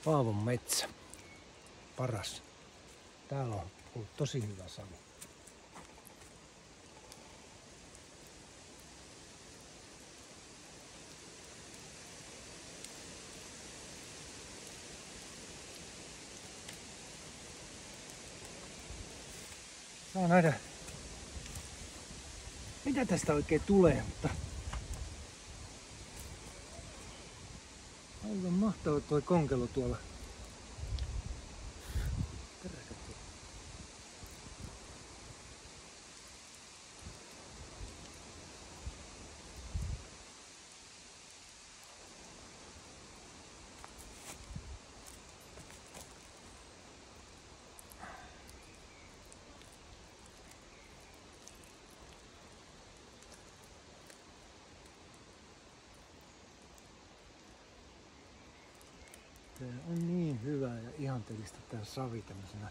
Paavon metsä. Paras. Täällä on ollut tosi hyvä savu. Saa nähdä, mitä tästä oikein tulee, mutta aivan mahtava tuo konkelo tuolla. Tää on niin hyvää ja ihanteellista tää savi tämmöisenä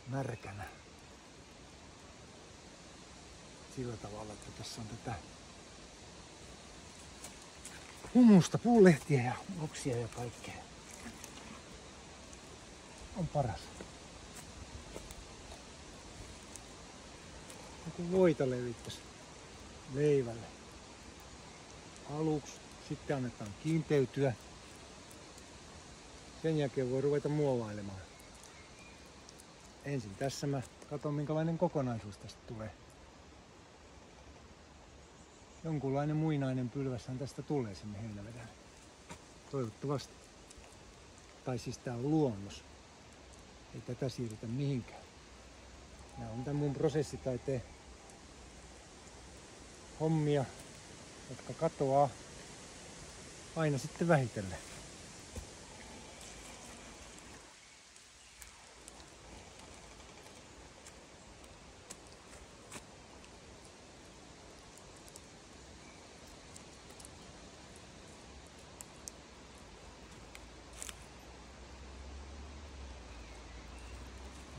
märkänä. Sillä tavalla, että tässä on tätä humusta, puulehtiä ja oksia ja kaikkea. On paras. Joku voita levittäisi leivälle. Aluksi, sitten annetaan kiinteytyä. Sen jälkeen voi ruveta muovailemaan. Ensin tässä mä katson minkälainen kokonaisuus tästä tulee. Jonkunlainen muinainen pylväshän tästä tulee sinne heinävedään. Toivottavasti. Tai siis tää on luonnos. Ei tätä siirretä mihinkään. Nää on tän mun prosessitaiteen hommia, jotka katoaa aina sitten vähitellen.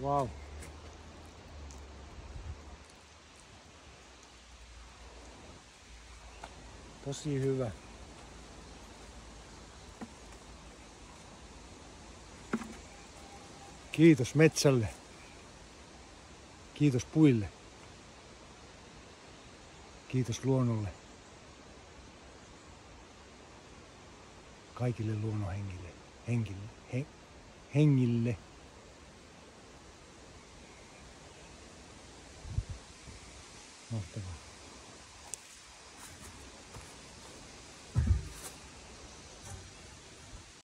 Wow. Tosi hyvä. Kiitos metsälle. Kiitos puille. Kiitos luonnolle. Kaikille luonnonhengille. Hengille. Mahtavaa.